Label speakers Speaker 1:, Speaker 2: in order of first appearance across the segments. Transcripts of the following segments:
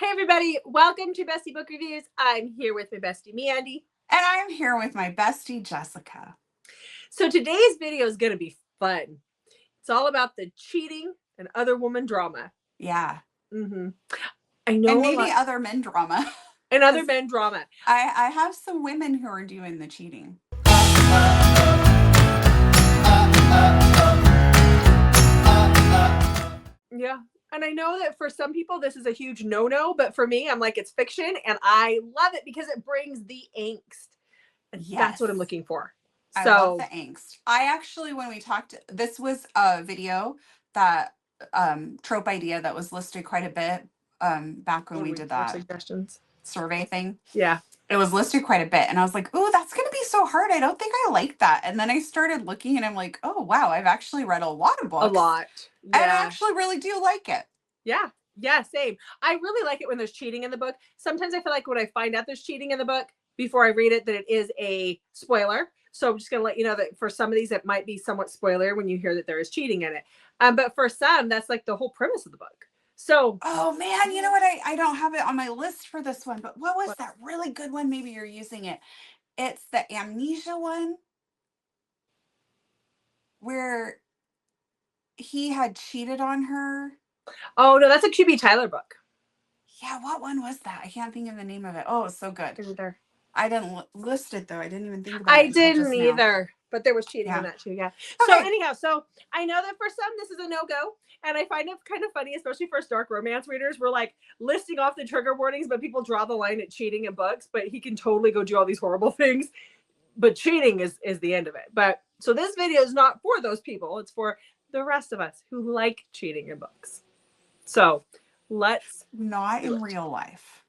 Speaker 1: Hey everybody, welcome to Bestie Book Reviews. I'm here with my bestie Mandy.
Speaker 2: And I'm here with my bestie Jessica.
Speaker 1: So today's video is going to be fun. It's all about the cheating and other woman drama.
Speaker 2: Yeah.
Speaker 1: I know,
Speaker 2: and maybe other men drama.
Speaker 1: And other men drama.
Speaker 2: I have some women who are doing the cheating.
Speaker 1: Yeah. And I know that for some people this is a huge no-no, but for me, I'm like, it's fiction and I love it because it brings the angst. And
Speaker 2: Yes.
Speaker 1: That's what I'm looking for.
Speaker 2: I love the angst. I actually, when we talked, this was a video that trope idea that was listed quite a bit back when we did that
Speaker 1: suggestions
Speaker 2: survey thing.
Speaker 1: Yeah.
Speaker 2: It was listed quite a bit. And I was like, oh, that's going to be so hard. I don't think I like that. And then I started looking and I'm like, oh, wow, I've actually read a lot of books.
Speaker 1: A lot.
Speaker 2: Yeah. And I actually really do like it.
Speaker 1: Yeah. Yeah, same. I really like it when there's cheating in the book. Sometimes I feel like when I find out there's cheating in the book before I read it, that it is a spoiler. So I'm just going to let you know that for some of these, it might be somewhat spoiler when you hear that there is cheating in it. But for some, that's like the whole premise of the book. So,
Speaker 2: oh man, you know what? I don't have it on my list for this one, but what was that really good one? Maybe you're using it. It's the amnesia one where he had cheated on her.
Speaker 1: Oh no, that's a QB Tyler book.
Speaker 2: Yeah, what one was that? I can't think of the name of it. Oh, it's so good. I didn't list it though. I didn't even think about it.
Speaker 1: I didn't either, but there was cheating in that too. Yeah. Okay. So anyhow, so I know that for some this is a no-go, and I find it kind of funny, especially for us dark romance readers. We're like listing off the trigger warnings, but people draw the line at cheating in books. But he can totally go do all these horrible things. But cheating is the end of it. But so this video is not for those people. It's for the rest of us who like cheating in books. So let's
Speaker 2: not in real life.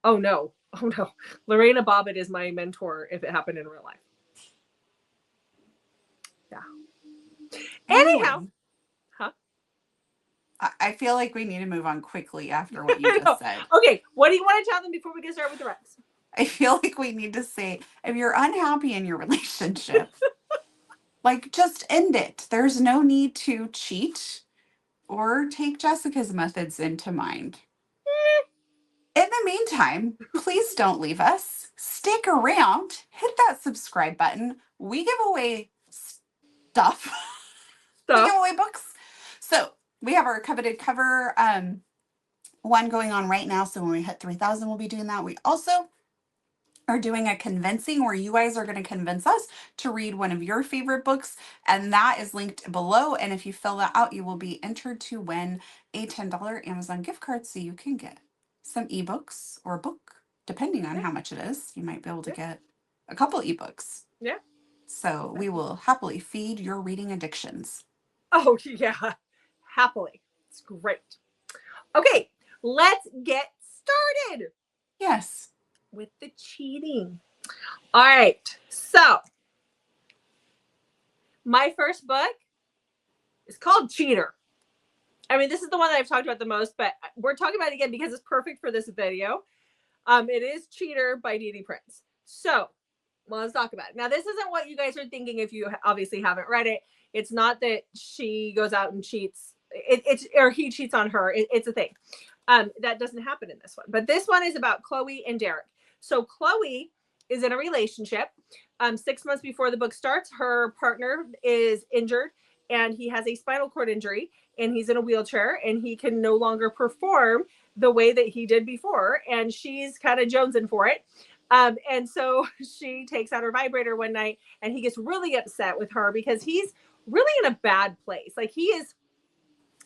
Speaker 1: Oh no. Oh no. Lorena Bobbitt is my mentor if it happened in real life. Yeah. Anyhow. Huh?
Speaker 2: I feel like we need to move on quickly after what you just said.
Speaker 1: Okay. What do you want to tell them before we get started with the rest?
Speaker 2: I feel like we need to say, if you're unhappy in your relationship, like just end it. There's no need to cheat or take Jessica's methods into mind. In the meantime, please don't leave us. Stick around. Hit that subscribe button. We give away stuff. We give away books. So we have our coveted cover one going on right now. So when we hit 3,000, we'll be doing that. We also are doing a convincing where you guys are going to convince us to read one of your favorite books. And that is linked below. And if you fill that out, you will be entered to win a $10 Amazon gift card so you can get some ebooks or a book, depending on how much it is. You might be able to get a couple ebooks.
Speaker 1: Yeah.
Speaker 2: So we will happily feed your reading addictions.
Speaker 1: Oh, yeah. Happily. It's great. Okay, let's get started.
Speaker 2: Yes.
Speaker 1: With the cheating. All right. So, my first book is called Cheater. I mean, this is the one that I've talked about the most, but we're talking about it again because it's perfect for this video. It is Cheater by Dee Dee Prince. So, well, let's talk about it. Now, this isn't what you guys are thinking if you obviously haven't read it. It's not that she goes out and cheats. Or he cheats on her. It's a thing. That doesn't happen in this one. But this one is about Chloe and Derek. So Chloe is in a relationship. 6 months before the book starts, her partner is injured and he has a spinal cord injury and he's in a wheelchair and he can no longer perform the way that he did before. And she's kind of jonesing for it. And so she takes out her vibrator one night and he gets really upset with her because he's really in a bad place. Like he is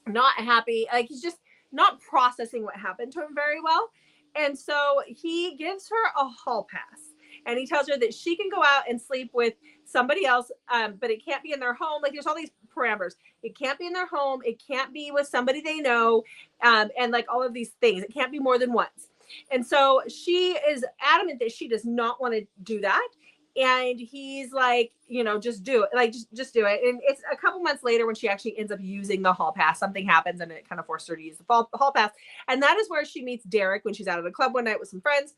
Speaker 1: not happy. Like he's just not processing what happened to him very well. And so he gives her a hall pass and he tells her that she can go out and sleep with somebody else, but it can't be in their home. Like there's all these parameters. It can't be in their home. It can't be with somebody they know. And like all of these things, it can't be more than once. And so she is adamant that she does not want to do that. And he's like, you know, just do it. Like, just do it. And it's a couple months later when she actually ends up using the hall pass. Something happens and it kind of forced her to use the hall pass. And that is where she meets Derek when she's out at a club one night with some friends.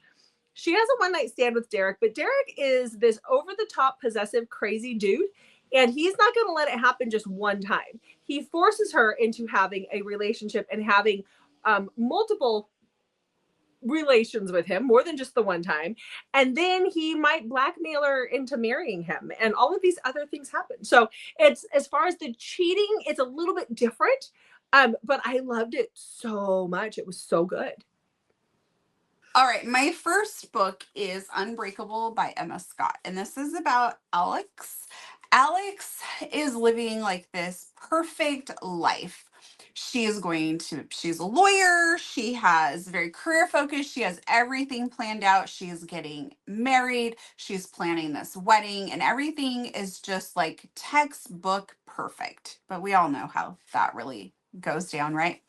Speaker 1: She has a one-night stand with Derek, but Derek is this over-the-top, possessive, crazy dude. And he's not going to let it happen just one time. He forces her into having a relationship and having multiple relations with him more than just the one time, and then he might blackmail her into marrying him, and all of these other things happen. So it's, as far as the cheating, it's a little bit different, but I loved it so much. It was so good.
Speaker 2: All right, my first book is Unbreakable by Emma Scott, and this is about Alex. Alex is living like this perfect life. She's a lawyer. She has very career focused. She has everything planned out. She's getting married. She's planning this wedding, and everything is just like textbook perfect. But we all know how that really goes down, right?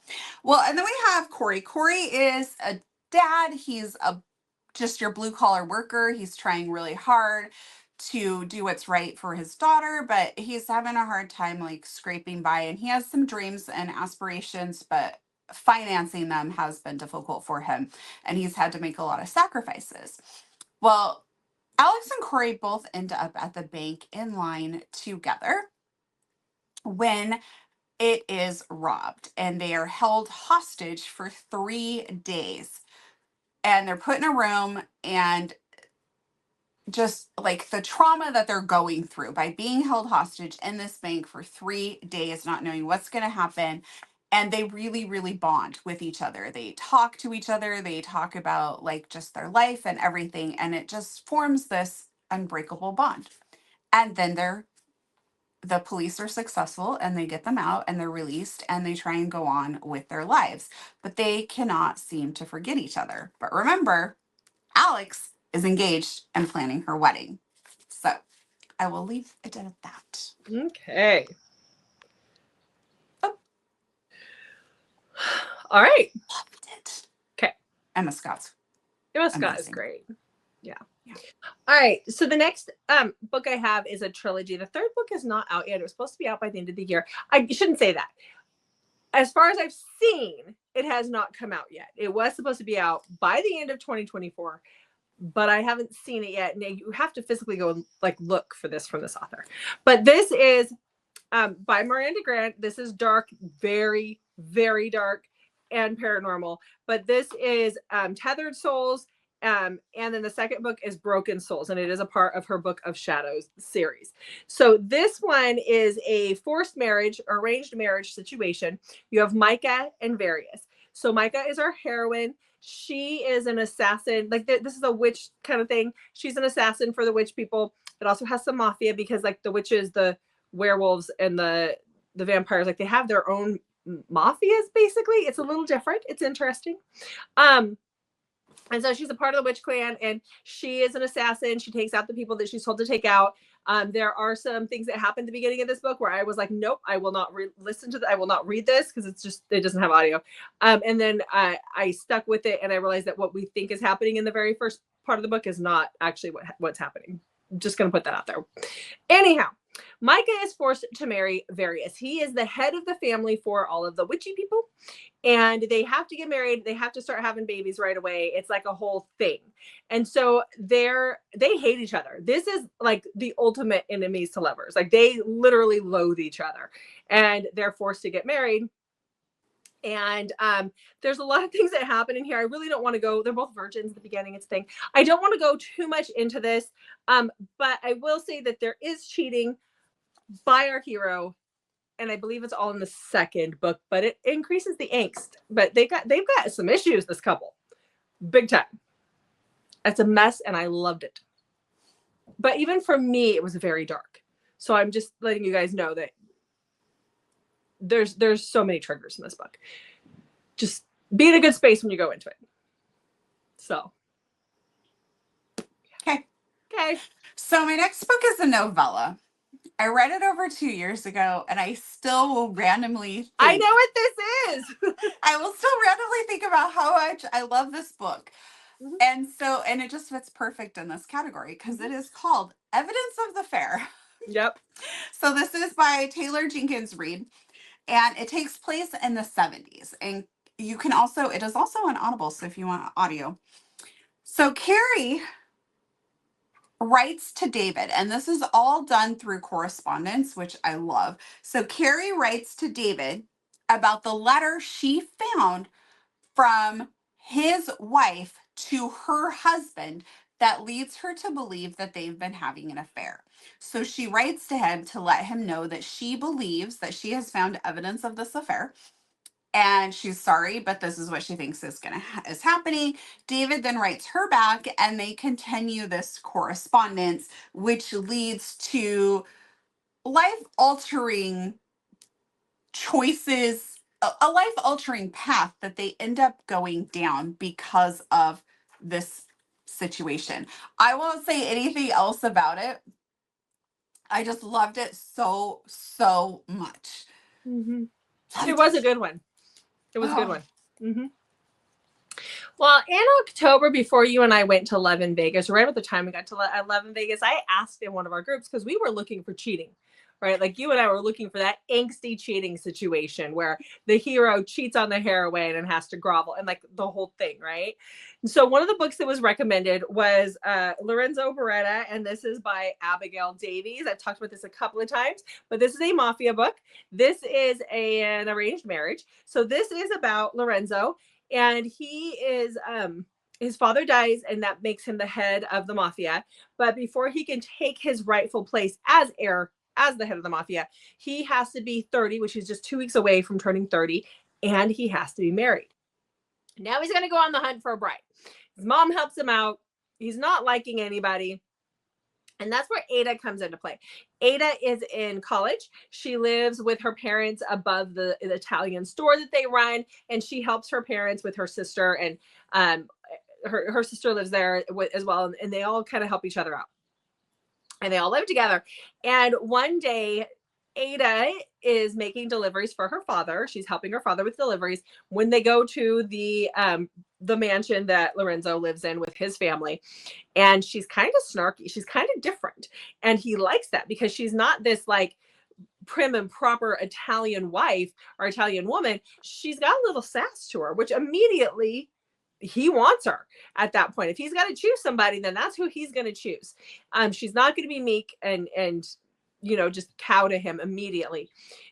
Speaker 2: Well, and then we have Corey. Corey is a dad. He's just your blue collar worker. He's trying really hard to do what's right for his daughter, but he's having a hard time like scraping by, and he has some dreams and aspirations, but financing them has been difficult for him, and he's had to make a lot of sacrifices. Well, Alex and Corey both end up at the bank in line together when it is robbed, and they are held hostage for 3 days, and they're put in a room, and just like the trauma that they're going through by being held hostage in this bank for 3 days, not knowing what's going to happen. And they really, really bond with each other. They talk to each other. They talk about like just their life and everything. And it just forms this unbreakable bond. And then the police are successful, and they get them out, and they're released, and they try and go on with their lives. But they cannot seem to forget each other. But remember, Alex is engaged and planning her wedding. So I will leave it at that.
Speaker 1: Okay. All right.
Speaker 2: Loved it.
Speaker 1: Okay.
Speaker 2: Emma Scott's
Speaker 1: Emma Scott is
Speaker 2: amazing.
Speaker 1: great. Yeah.
Speaker 2: Yeah.
Speaker 1: All right. So the next book I have is a trilogy. The third book is not out yet. It was supposed to be out by the end of the year. I shouldn't say that. As far as I've seen, it has not come out yet. It was supposed to be out by the end of 2024, but I haven't seen it yet. Now you have to physically go and like look for this from this author. But this is by Miranda Grant. This is dark, very, very dark and paranormal. But this is Tethered Souls. And then the second book is Broken Souls, and it is a part of her Book of Shadows series. So this one is a forced marriage, arranged marriage situation. You have Micah and Various. So Micah is our heroine. She is an assassin. Like this is a witch kind of thing. She's an assassin for the witch people. It also has some mafia, because like the witches, the werewolves, and the vampires, like they have their own mafias. Basically, it's a little different. It's interesting. And so she's a part of the witch clan, and she is an assassin. She takes out the people that she's told to take out. There are some things that happen at the beginning of this book where I was like, nope, I will not listen to that. I will not read this, because it doesn't have audio. And then I stuck with it, and I realized that what we think is happening in the very first part of the book is not actually what's happening. I'm just going to put that out there. Anyhow, Micah is forced to marry Various. He is the head of the family for all of the witchy people, and they have to get married. They have to start having babies right away. It's like a whole thing. And so they hate each other. This is like the ultimate enemies to lovers. Like they literally loathe each other, and they're forced to get married. And there's a lot of things that happen in here. I really don't want to go. They're both virgins at the beginning. It's a thing. I don't want to go too much into this, but I will say that there is cheating by our hero, and I believe it's all in the second book. But it increases the angst. But they've got some issues. This couple, big time. It's a mess, and I loved it. But even for me, it was very dark. So I'm just letting you guys know that there's so many triggers in this book. Just be in a good space when you go into it. So okay.
Speaker 2: So my next book is a novella. I read it over 2 years ago, and I still will randomly
Speaker 1: I know what this is.
Speaker 2: I will still randomly think about how much I love this book.
Speaker 1: Mm-hmm.
Speaker 2: And it just fits perfect in this category, because it is called Evidence of the Fair.
Speaker 1: Yep.
Speaker 2: So this is by Taylor Jenkins Reid, and it takes place in the 70s. And it is also on Audible, so if you want audio. So Carrie writes to David, and this is all done through correspondence, which I love. So Carrie writes to David about the letter she found from his wife to her husband that leads her to believe that they've been having an affair. So she writes to him to let him know that she believes that she has found evidence of this affair and she's sorry, but this is what she thinks is happening. David then writes her back and they continue this correspondence, which leads to life altering choices, a life altering path that they end up going down because of this situation. I won't say anything else about it. I just loved it so, so much.
Speaker 1: It was a good one. It was a good one.
Speaker 2: Mm-hmm.
Speaker 1: Well, in October, before you and I went to Love in Vegas, right at the time we got to Love in Vegas, I asked in one of our groups because we were looking for cheating, right? Like you and I were looking for that angsty cheating situation where the hero cheats on the heroine and has to grovel and like the whole thing, right? And so one of the books that was recommended was Lorenzo Beretta, and this is by Abigail Davies. I've talked about this a couple of times, but this is a mafia book. This is an arranged marriage. So this is about Lorenzo. And he is his father dies and that makes him the head of the mafia, but before he can take his rightful place as heir, as the head of the mafia, he has to be 30, which is just 2 weeks away from turning 30, and he has to be married. Now he's going to go on the hunt for a bride. His mom helps him out. He's not liking anybody. And that's where Ada comes into play. Ada is in college. She lives with her parents above the Italian store that they run, and she helps her parents with her sister, and her sister lives there as well, and they all kind of help each other out. And they all live together. And one day, Ada is making deliveries for her father. She's helping her father with deliveries when they go to the mansion that Lorenzo lives in with his family. And she's kind of snarky. She's kind of different. And he likes that because she's not this like prim and proper Italian wife or Italian woman. She's got a little sass to her, which immediately he wants her at that point. If he's got to choose somebody, then that's who he's going to choose. She's not going to be meek and just cow to him immediately.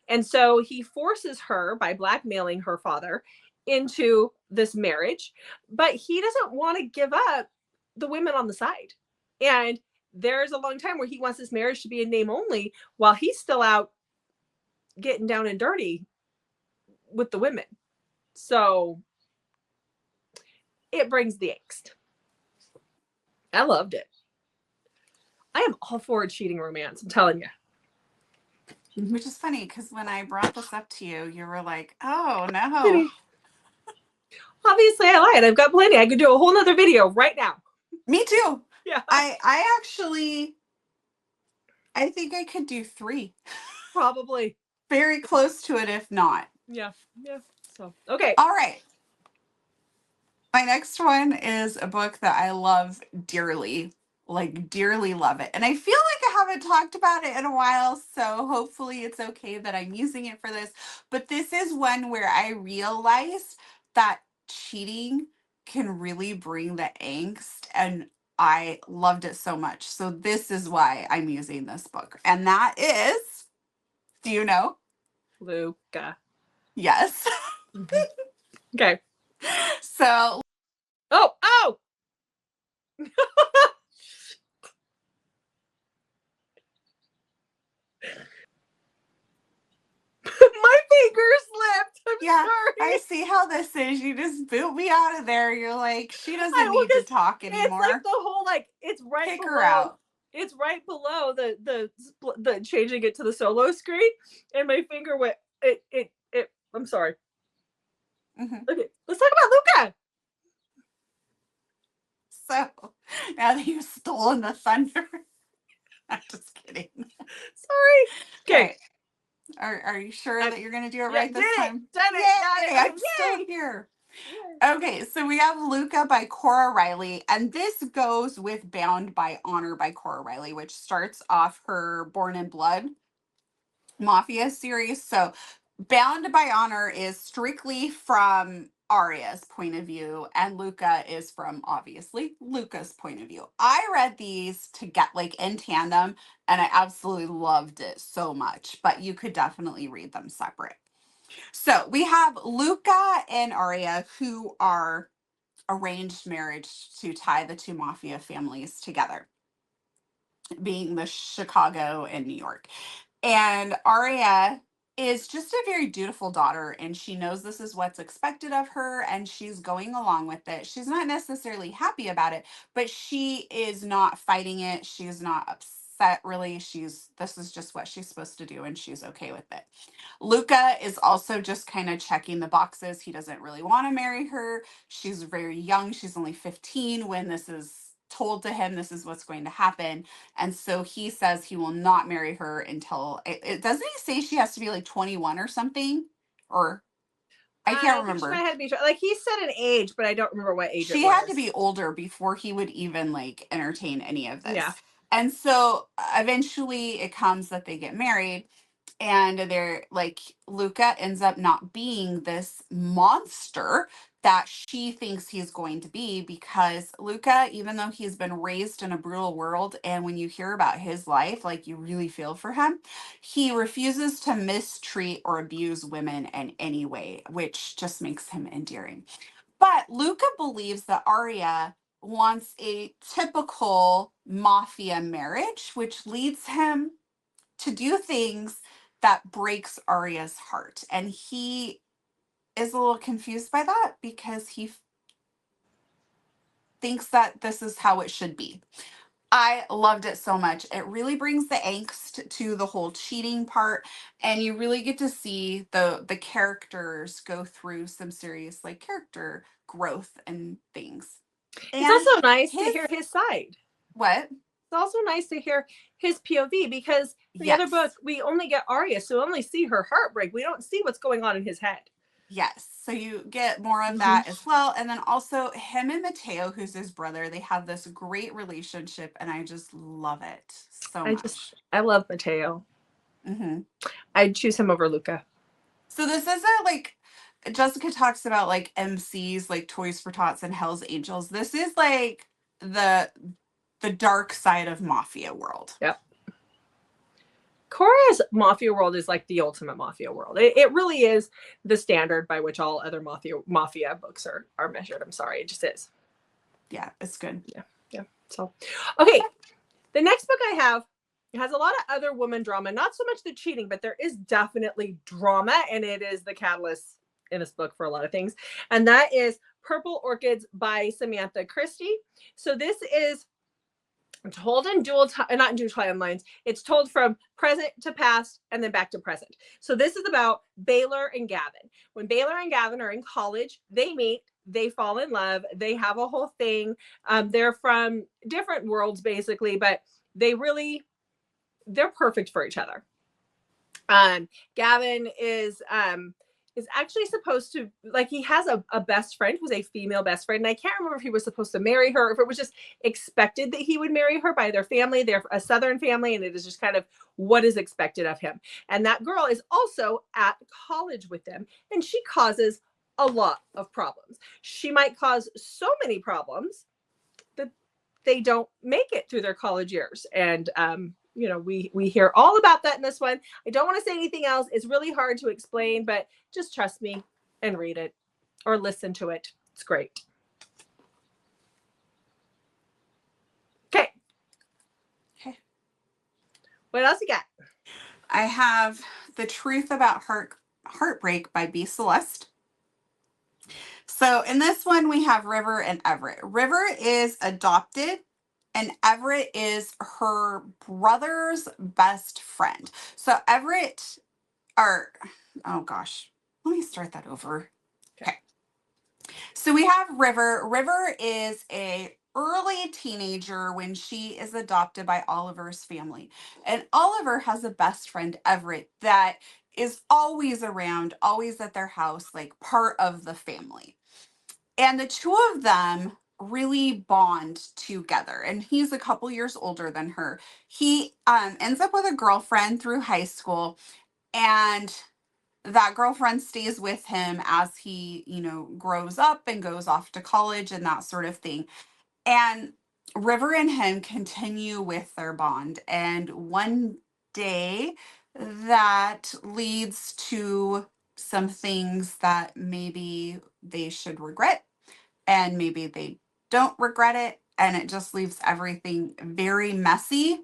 Speaker 1: And so he forces her by blackmailing her father into this marriage, but he doesn't want to give up the women on the side. And there's a long time where he wants this marriage to be a name only while he's still out getting down and dirty with the women. So it brings the angst. I loved it. I am all for a cheating romance, I'm telling you.
Speaker 2: Which is funny because when I brought this up to you, you were like, oh no.
Speaker 1: Obviously I lied. I've got plenty. I could do a whole nother video right now.
Speaker 2: Me too.
Speaker 1: Yeah.
Speaker 2: I think I could do 3.
Speaker 1: Probably.
Speaker 2: Very close to it, if not.
Speaker 1: Yeah. So, okay.
Speaker 2: All right. My next one is a book that I love dearly, like dearly love it. And I feel like I haven't talked about it in a while, so hopefully it's okay that I'm using it for this. But this is one where I realized that cheating can really bring the angst, and I loved it so much. So this is why I'm using this book. And that is, do you know?
Speaker 1: Luca.
Speaker 2: Yes.
Speaker 1: Okay.
Speaker 2: So.
Speaker 1: Oh! My finger slipped. I'm sorry.
Speaker 2: I see how this is. You just boot me out of there. You're like, she doesn't need to talk anymore.
Speaker 1: It's like the whole it's right
Speaker 2: Kick
Speaker 1: below.
Speaker 2: Her out.
Speaker 1: It's right below the changing it to the solo screen, and my finger went. It. I'm sorry.
Speaker 2: Mm-hmm.
Speaker 1: Okay, let's talk about Luca.
Speaker 2: So now that you've stolen the thunder, I'm just kidding.
Speaker 1: Sorry. Okay.
Speaker 2: Are you sure that you're going to do it right this time?
Speaker 1: Done it.
Speaker 2: I'm still here. Okay, so we have Luca by Cora Riley, and this goes with Bound by Honor by Cora Riley, which starts off her Born in Blood Mafia series. So Bound by Honor is strictly from Arya's point of view, and Luca is from obviously Luca's point of view. I read these to get in tandem, and I absolutely loved it so much, but you could definitely read them separate. So we have Luca and Arya, who are arranged marriage to tie the two mafia families together, being the Chicago and New York. And Arya is just a very dutiful daughter, and she knows this is what's expected of her, and she's going along with it. She's not necessarily happy about it, but she is not fighting it. She's not upset really. This is just what she's supposed to do, and she's okay with it. Luca is also just kind of checking the boxes. He doesn't really want to marry her. She's very young. She's only 15 when this is told to him this is what's going to happen. And so he says he will not marry her until it doesn't he say she has to be like 21 or something? Or I can't
Speaker 1: I think she might
Speaker 2: remember.
Speaker 1: have to be like he said an age, but I don't remember what age it
Speaker 2: She
Speaker 1: was.
Speaker 2: had to be older before he would even like entertain any of this.
Speaker 1: Yeah.
Speaker 2: And so eventually it comes that they get married, and they're like, Luca ends up not being this monster that she thinks he's going to be, because Luca, even though he's been raised in a brutal world, and when you hear about his life, like you really feel for him, he refuses to mistreat or abuse women in any way, which just makes him endearing. But Luca believes that Arya wants a typical mafia marriage, which leads him to do things that breaks Arya's heart. And he is a little confused by that because he thinks that this is how it should be. I loved it so much. It really brings the angst to the whole cheating part, and you really get to see the characters go through some serious like character growth and things.
Speaker 1: It's
Speaker 2: And
Speaker 1: also nice to
Speaker 2: his
Speaker 1: hear his side.
Speaker 2: what?
Speaker 1: It's also nice to hear his POV because in the other book
Speaker 2: Yes.
Speaker 1: we only get Arya, so we only see her heartbreak. We don't see what's going on in his head.
Speaker 2: Yes. So you get more of that as well. And then also him and Mateo, who's his brother, they have this great relationship, and I just love it so much.
Speaker 1: I love Mateo.
Speaker 2: Hmm.
Speaker 1: I'd choose him over Luca.
Speaker 2: So this isn't like Jessica talks about like MCs, like Toys for Tots and Hell's Angels. This is like the dark side of mafia world.
Speaker 1: Yep. Cora's mafia world is like the ultimate mafia world. It really is the standard by which all other mafia books are measured. I'm sorry, it just is.
Speaker 2: Yeah, it's good.
Speaker 1: Yeah. So, okay, the next book I have has a lot of other woman drama. Not so much the cheating, but there is definitely drama, and it is the catalyst in this book for a lot of things. And that is Purple Orchids by Samantha Christie. So this is told in not in dual timelines. It's told from present to past and then back to present. So this is about Baylor and Gavin. When Baylor and Gavin are in college, they meet, they fall in love, they have a whole thing. They're from different worlds basically, but they're perfect for each other. Gavin is actually supposed to, like, he has a best friend who's a female best friend, and I can't remember if he was supposed to marry her, if it was just expected that he would marry her by their family. They're a Southern family, and it is just kind of what is expected of him. And that girl is also at college with them, and she causes a lot of problems. She might cause so many problems that they don't make it through their college years. And we hear all about that in this one. I don't want to say anything else. It's really hard to explain, but just trust me and read it or listen to it. It's great. Okay. What else you got?
Speaker 2: I have The Truth About Heartbreak by B. Celeste. So in this one, we have River and Everett. River is adopted, and Everett is her brother's best friend. So oh gosh, let me start that over. Okay. So we have River. River is a early teenager when she is adopted by Oliver's family. And Oliver has a best friend, Everett, that is always around, always at their house, like part of the family. And the two of them really bond together. And he's a couple years older than her. He ends up with a girlfriend through high school, and that girlfriend stays with him as he, grows up and goes off to college and that sort of thing. And River and him continue with their bond. And one day that leads to some things that maybe they should regret. and maybe they don't regret it, and it just leaves everything very messy.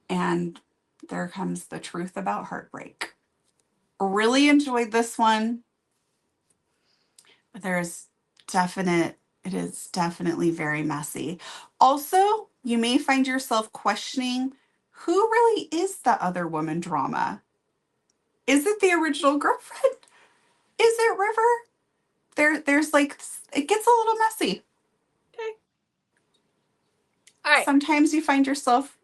Speaker 2: And there comes the truth about heartbreak. Really enjoyed this one. There's it is definitely very messy. Also, you may find yourself questioning, who really is the other woman drama? Is it the original girlfriend? Is it River? There's like, it gets a little messy.
Speaker 1: Okay. All right.
Speaker 2: Sometimes you find yourself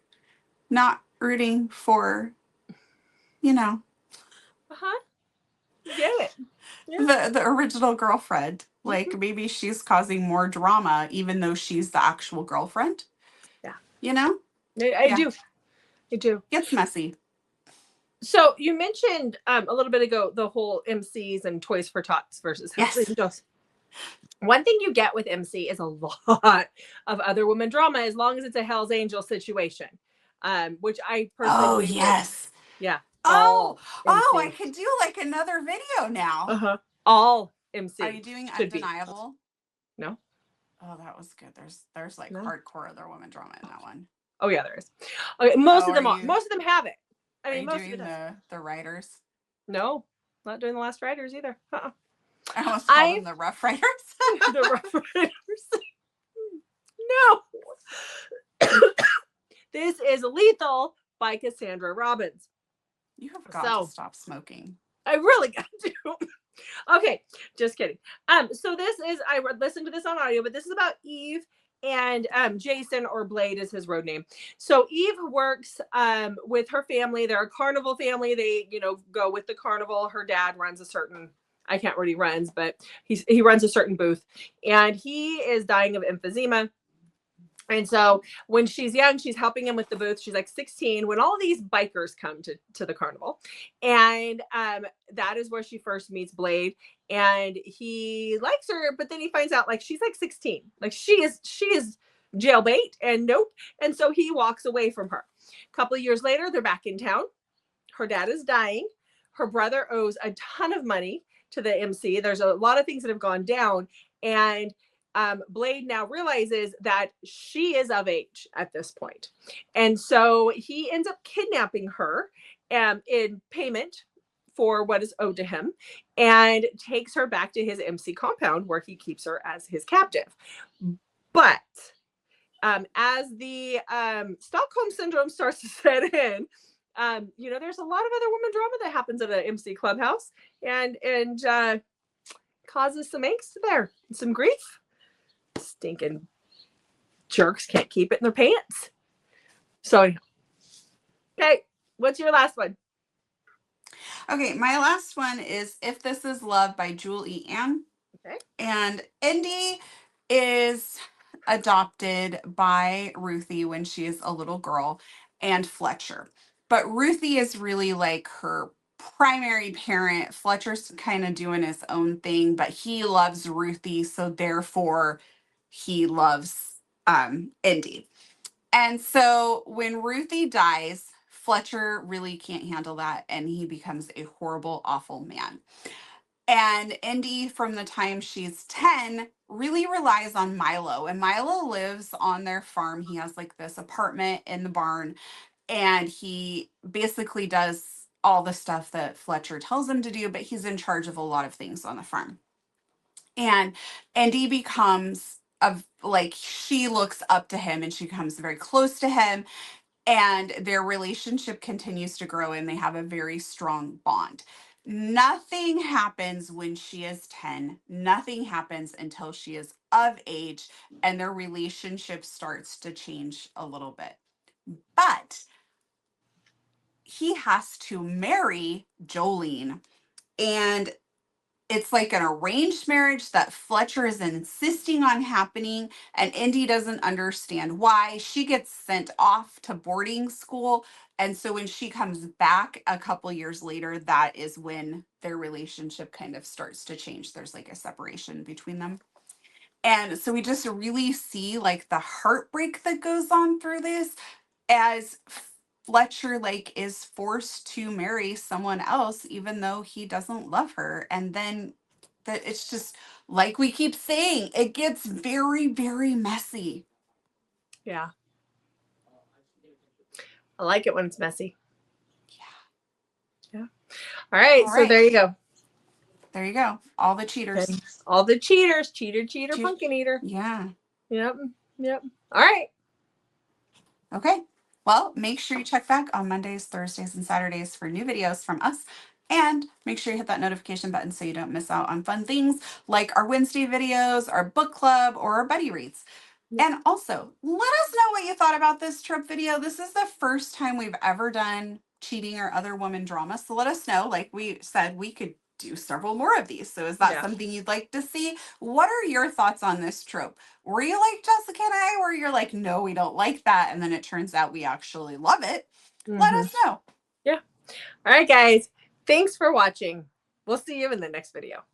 Speaker 2: not rooting for, you know,
Speaker 1: Uh-huh. Get it.
Speaker 2: the original girlfriend. Like
Speaker 1: Mhm.
Speaker 2: maybe she's causing more drama even though she's the actual girlfriend.
Speaker 1: Yeah.
Speaker 2: You know?
Speaker 1: I
Speaker 2: Yeah.
Speaker 1: do. I do.
Speaker 2: Gets messy.
Speaker 1: So you mentioned a little bit ago the whole MCs and Toys for Tots versus Hells
Speaker 2: Yes.
Speaker 1: Angels. One thing you get with MC is a lot of other woman drama as long as it's a Hells Angel situation, which I personally
Speaker 2: Oh,
Speaker 1: believe is,
Speaker 2: yes.
Speaker 1: yeah,
Speaker 2: Oh,
Speaker 1: all
Speaker 2: I
Speaker 1: MC.
Speaker 2: could do like another video now.
Speaker 1: Uh-huh. All
Speaker 2: Are you
Speaker 1: MC
Speaker 2: doing
Speaker 1: should be.
Speaker 2: Undeniable?
Speaker 1: No,
Speaker 2: Oh, that was good. There's like
Speaker 1: no.
Speaker 2: hardcore other woman drama in that one.
Speaker 1: Oh yeah, there is. Okay,
Speaker 2: Oh,
Speaker 1: most of them have it. I
Speaker 2: are
Speaker 1: mean,
Speaker 2: you
Speaker 1: most of it
Speaker 2: doing
Speaker 1: does.
Speaker 2: the writers?
Speaker 1: No, not doing the Last Riders either.
Speaker 2: I almost call
Speaker 1: I
Speaker 2: them the Rough Riders.
Speaker 1: the Rough Riders. No. This is Lethal by Cassandra Robbins.
Speaker 2: You have got to
Speaker 1: So
Speaker 2: stop smoking.
Speaker 1: I really got to. Okay, just kidding. So this is I listened to this on audio, but this is about Eve and Jason, or Blade is his road name. So Eve works with her family. They're a carnival family. They, go with the carnival. Her dad runs a certain, I can't really runs, but he runs a certain booth, and he is dying of emphysema. And so when she's young, she's helping him with the booth. She's like 16 when all these bikers come to the carnival. And that is where she first meets Blade. And he likes her, but then he finds out like she's like 16. Like she is jailbait, and nope. And so he walks away from her. A couple of years later, they're back in town. Her dad is dying. Her brother owes a ton of money to the MC. There's a lot of things that have gone down. And Blade now realizes that she is of age at this point. And so he ends up kidnapping her in payment for what is owed to him, and takes her back to his MC compound where he keeps her as his captive. But as the Stockholm syndrome starts to set in, there's a lot of other woman drama that happens at an MC clubhouse, and causes some angst there, some grief. Stinking jerks can't keep it in their pants. So, okay, what's your last one?
Speaker 2: Okay, my last one is If This Is Love by Jewel E. Ann.
Speaker 1: Okay.
Speaker 2: And Indy is adopted by Ruthie when she is a little girl, and Fletcher. But Ruthie is really like her primary parent. Fletcher's kind of doing his own thing, but he loves Ruthie, so therefore he loves Indy. And so when Ruthie dies, Fletcher really can't handle that, and he becomes a horrible, awful man. And Indy, from the time she's 10, really relies on Milo. And Milo lives on their farm. He has like this apartment in the barn, and he basically does all the stuff that Fletcher tells him to do, but he's in charge of a lot of things on the farm. And Indy becomes like, she looks up to him and she becomes very close to him, and their relationship continues to grow and they have a very strong bond. Nothing happens when she is 10. Nothing happens until she is of age, and their relationship starts to change a little bit. But he has to marry Jolene, and it's like an arranged marriage that Fletcher is insisting on happening, and Indy doesn't understand why. She gets sent off to boarding school, and so when she comes back a couple years later, that is when their relationship kind of starts to change. There's like a separation between them. And so we just really see like the heartbreak that goes on through this, as Fletcher like is forced to marry someone else even though he doesn't love her. And then it's just like we keep saying, it gets very, very messy.
Speaker 1: Yeah. I like it when it's messy. Yeah. All right. So there you go.
Speaker 2: There you go. All the cheaters.
Speaker 1: Okay. All the cheaters. Cheater, pumpkin eater.
Speaker 2: Yeah.
Speaker 1: Yep. All right.
Speaker 2: Okay. Well, make sure you check back on Mondays, Thursdays, and Saturdays for new videos from us. And make sure you hit that notification button so you don't miss out on fun things like our Wednesday videos, our book club, or our buddy reads. And also, let us know what you thought about this trope video. This is the first time we've ever done cheating or other woman drama. So let us know. Like we said, we could do several more of these. So is that something you'd like to see? What are your thoughts on this trope? Were you like Jessica and I, where you're like, no, we don't like that, and then it turns out we actually love it? Let us know.
Speaker 1: Yeah. All right, guys. Thanks for watching. We'll see you in the next video.